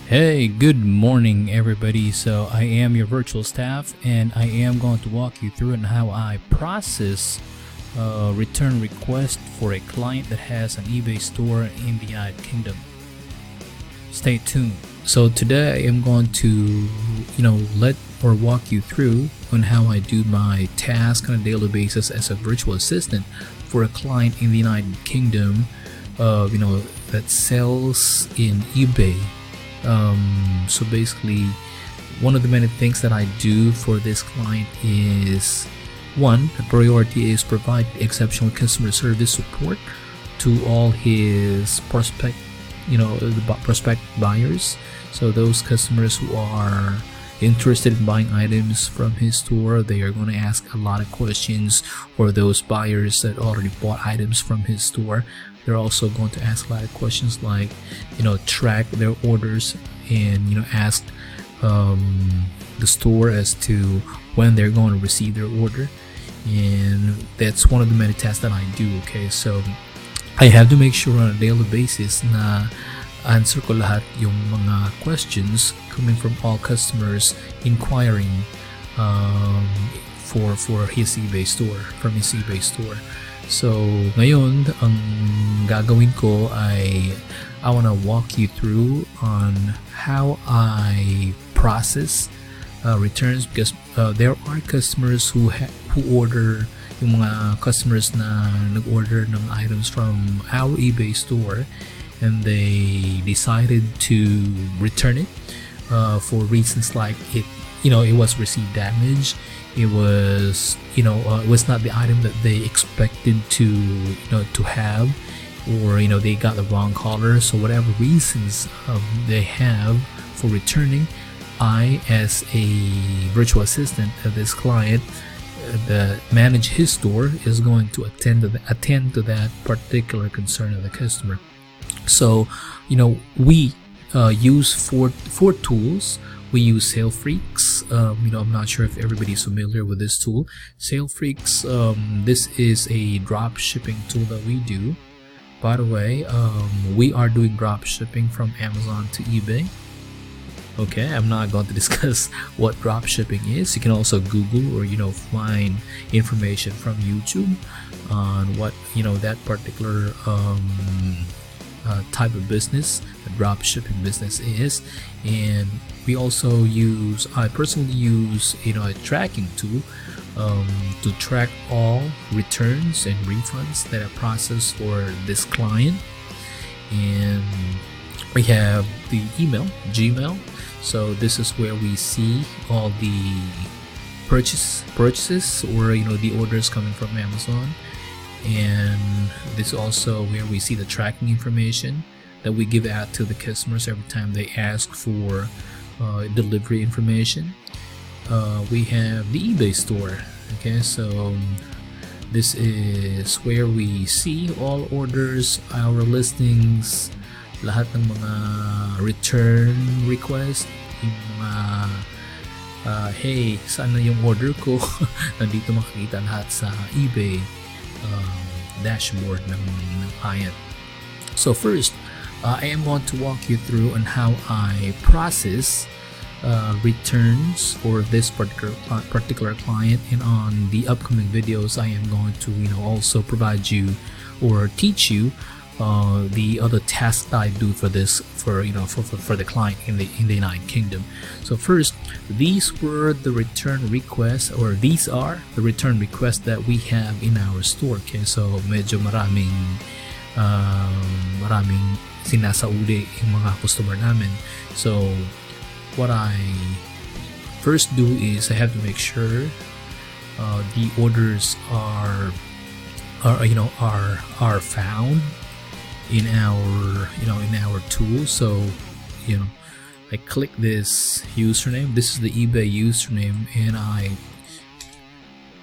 Hey, good morning everybody. So I am your virtual staff and I am going to walk you through on how I process a return request for a client that has an eBay store in the United Kingdom. Stay tuned. So today I am going to walk you through on how I do my task on a daily basis as a virtual assistant for a client in the United Kingdom that sells in eBay. So basically, one of the many things that I do for this client is, one, the priority is provide exceptional customer service support to all his prospect buyers. So those customers who are interested in buying items from his store, they are going to ask a lot of questions. Or those buyers that already bought items from his store, they're also going to ask a lot of questions like, track their orders and, ask the store as to when they're going to receive their order. And that's one of the many tasks that I do. Okay, so I have to make sure on a daily basis na answer ko lahat yung mga questions coming from all customers inquiring for his eBay store, from his eBay store. So ngayon, ang gagawin ko ay I want to walk you through on how I process returns, because there are customers who order, yung mga customers na nag-order ng items from our eBay store and they decided to return it for reasons like it was received damaged. It was it was not the item that they expected to have, or they got the wrong color. So whatever reasons they have for returning, I, as a virtual assistant of this client that manage his store, is going to attend to that particular concern of the customer. So we use four tools. We use SaleFreaks. I'm not sure if everybody's familiar with this tool. SaleFreaks, this is a drop shipping tool that we do. By the way, we are doing drop shipping from Amazon to eBay. Okay, I'm not going to discuss what drop shipping is. You can also Google or find information from YouTube on what that particular type of business, the drop shipping business is. And we also I personally use a tracking tool to track all returns and refunds that are processed for this client. And we have the Gmail. So this is where we see all the purchases or the orders coming from Amazon. And this is also where we see the tracking information that we give out to the customers every time they ask for delivery information. We have the eBay store. Okay, so this is where we see all orders, our listings, lahat ng mga return request, yung mga hey, saan na yung order ko? Nandito makikita lahat sa eBay dashboard ng client. So first, I am going to walk you through on how I process returns for this particular client, and on the upcoming videos I am going to also provide you or teach you the other tasks that I do for the client in the United Kingdom. So first, these were the return requests, or these are the return requests that we have in our store. Okay, so medyo maraming sinasauli yung mga customer namin. So what I first do is I have to make sure the orders are found in our tool. So I click this username. This is the eBay username, and I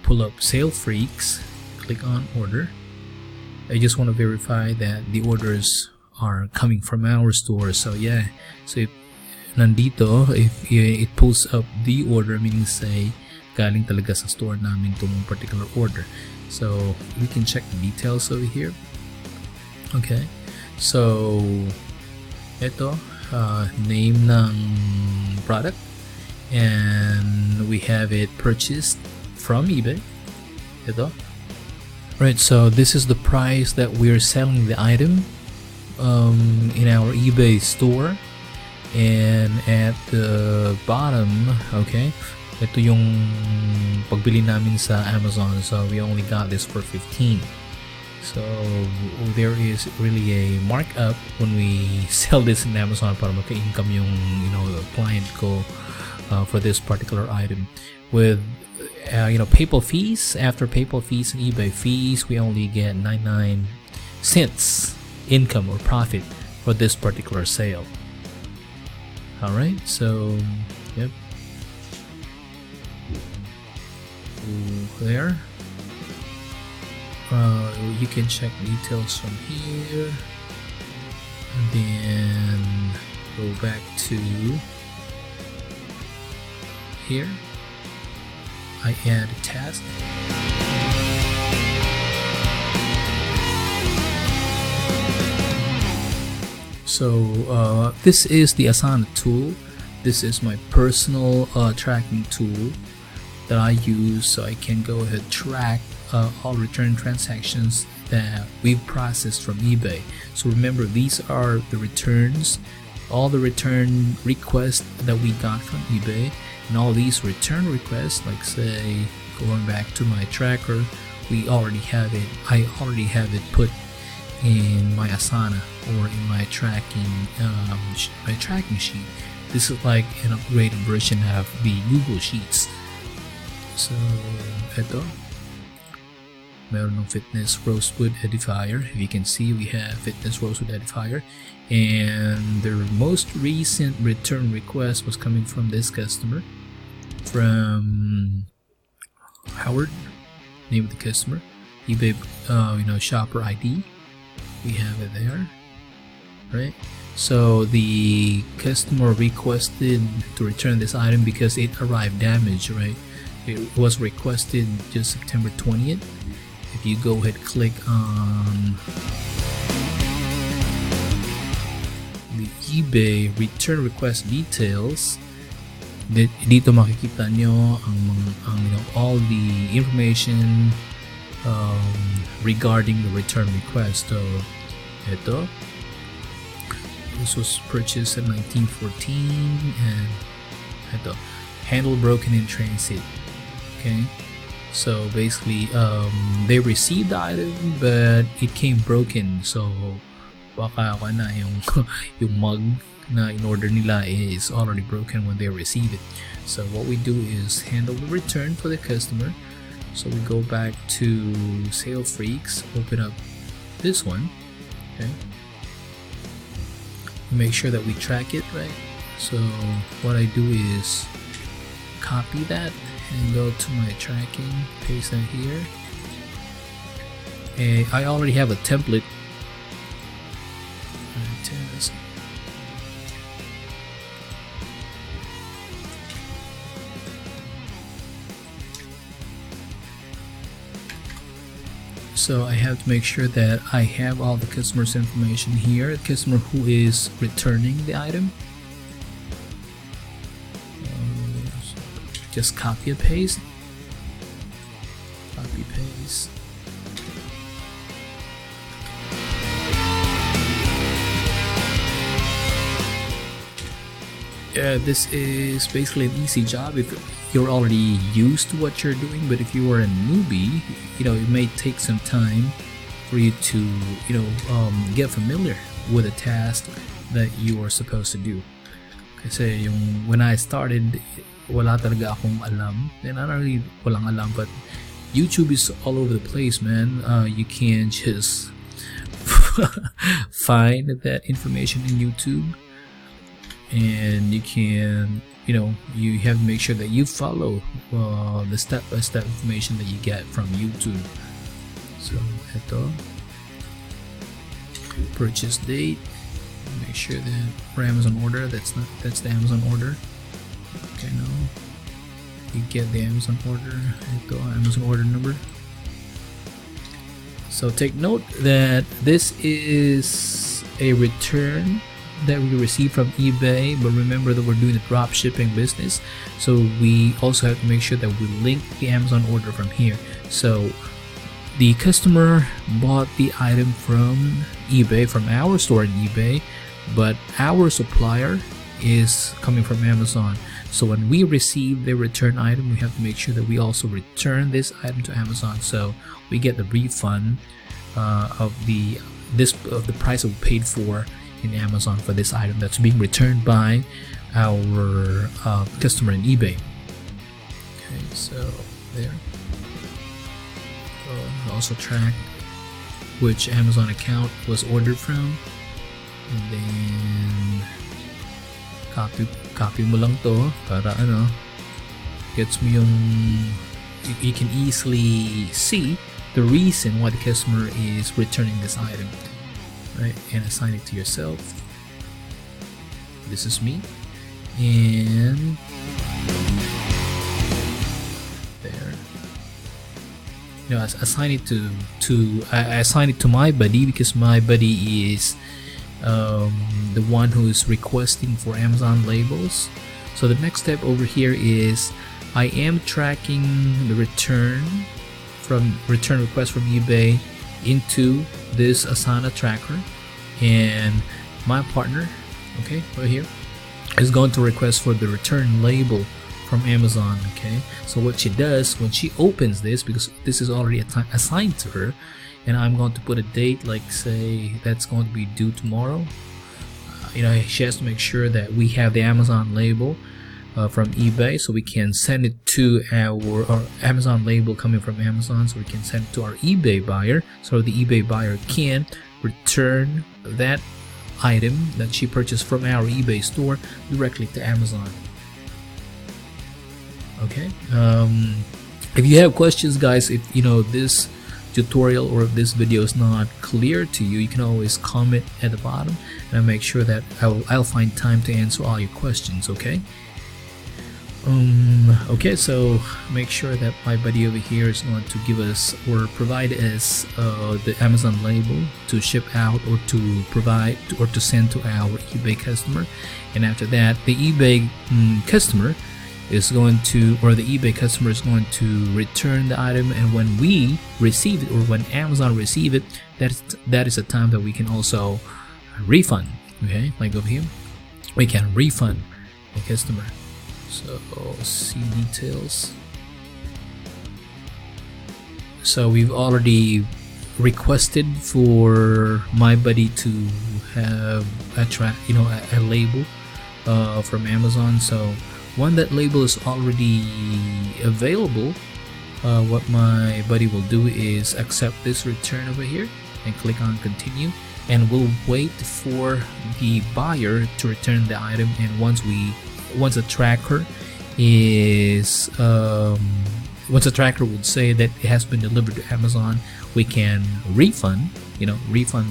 pull up SaleFreaks, click on order. I just want to verify that the orders are coming from our store. So yeah, so if nandito, if it pulls up the order, meaning say galing talaga sa store namin itong particular order. So we can check the details over here. Okay, so ito name ng product, and we have it purchased from eBay. Ito. Right, so this is the price that we're selling the item in our eBay store, and at the bottom, okay, ito yung pagbili namin sa Amazon, so we only got this for 15. So there is really a markup when we sell this in Amazon para maka-income yung client ko for this particular item. With PayPal fees, after PayPal fees and eBay fees, we only get 99 cents income or profit for this particular sale. Alright, so yep, there. You can check details from here, and then go back to here. I add a task. So this is the Asana tool. This is my personal tracking tool that I use, so I can go ahead and track all return transactions that we've processed from eBay. So remember, these are the returns, all the return requests that we got from eBay, and all these return requests, like say going back to my tracker, we already have it. I already have it put in my Asana or in my tracking sheet. This is like an upgraded version of the Google Sheets. So ito, meron ng fitness rosewood edifier. If you can see, we have fitness rosewood edifier, and their most recent return request was coming from this customer, from Howard, name of the customer, eBay shopper ID. We have it there, right? So the customer requested to return this item because it arrived damaged, right? It was requested just September 20th. If you go ahead, click on the eBay return request details, dito makikita nyo all the information regarding the return request. So ito, this was purchased in 1914, and ito, handle broken in transit. Okay, so basically they received the item but it came broken, so baka na yung mug na in order nila is already broken when they receive it. So what we do is handle the return for the customer. So we go back to Sale Freaks, open up this one, okay, make sure that we track it right. So what I do is copy that and go to my tracking, paste that here, and I already have a template. So I have to make sure that I have all the customer's information here, the customer who is returning the item. Just copy and paste. Copy paste. This is basically an easy job if you're already used to what you're doing, but if you are a newbie, it may take some time for you to get familiar with a task that you are supposed to do. Kasi when I started, wala talaga akong alam, and not really walang alam, but YouTube is all over the place, man. You can just find that information in YouTube, and you can you have to make sure that you follow the step-by-step information that you get from YouTube. So ito, purchase date, make sure that for Amazon order, that's the Amazon order. Okay, no, you get the Amazon order. Ito, Amazon order number. So take note that this is a return that we receive from eBay, but remember that we're doing a drop shipping business, so we also have to make sure that we link the Amazon order from here. So the customer bought the item from eBay, from our store in eBay, but our supplier is coming from Amazon. So when we receive the return item, we have to make sure that we also return this item to Amazon, so we get the refund of the price that we paid for in Amazon for this item that's being returned by our customer in eBay. Okay, so there. Also track which Amazon account was ordered from, and then copy mo lang to para gets mo yung you can easily see the reason why the customer is returning this item, right? And assign it to yourself. This is me, and there. I assign it I assign it to my buddy, because my buddy is the one who is requesting for Amazon labels. So the next step over here is I am tracking the return request from eBay into this Asana tracker, and my partner, okay, right here, is going to request for the return label from Amazon. Okay, so what she does when she opens this, because this is already assigned to her, and I'm going to put a date, like say that's going to be due tomorrow. She has to make sure that we have the Amazon label from eBay, so we can send it to our Amazon label coming from Amazon, so we can send it to our eBay buyer, so the eBay buyer can return that item that she purchased from our eBay store directly to Amazon. Okay, if you have questions, guys, if this tutorial or if this video is not clear to you, you can always comment at the bottom, and I'll make sure that I'll find time to answer all your questions. Okay. Okay, so make sure that my buddy over here is going to give us or provide us the Amazon label to ship out, or to provide or to send to our eBay customer, and after that the eBay customer is going to, or the eBay customer is going to return the item, and when we receive it, or when Amazon receive it, that is a time that we can also refund. Okay, like over here, we can refund the customer. So see details. So we've already requested for my buddy to have a label from Amazon. So when that label is already available, what my buddy will do is accept this return over here and click on continue, and we'll wait for the buyer to return the item. And once the tracker would say that it has been delivered to Amazon, we can refund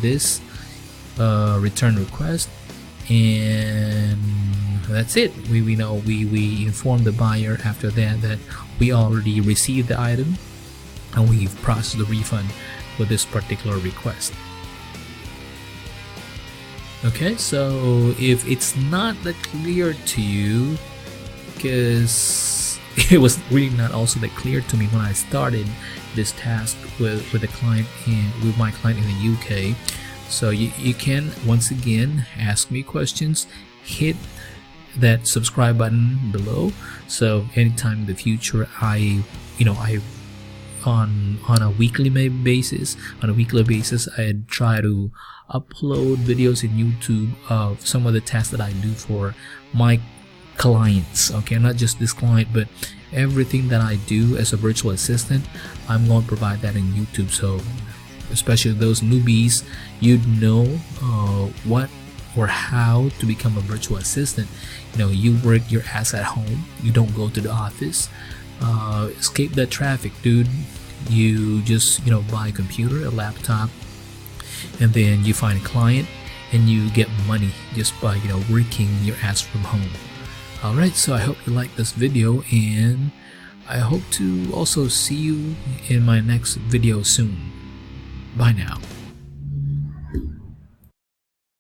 this return request, and that's it. We inform the buyer after that we already received the item, and we've processed the refund for this particular request. Okay, so if it's not that clear to you, because it was really not also that clear to me when I started this task with a client with my client in the UK, so you can once again ask me questions. Hit that subscribe button below, so anytime in the future I on a weekly basis I try to upload videos in YouTube of some of the tasks that I do for my clients. Okay, not just this client, but everything that I do as a virtual assistant, I'm going to provide that in YouTube. So especially those newbies, you'd know what or how to become a virtual assistant. You work your ass at home, you don't go to the office. Escape that traffic, dude. You just buy a computer, a laptop, and then you find a client and you get money just by working your ass from home. Alright, so I hope you liked this video, and I hope to also see you in my next video soon. Bye now.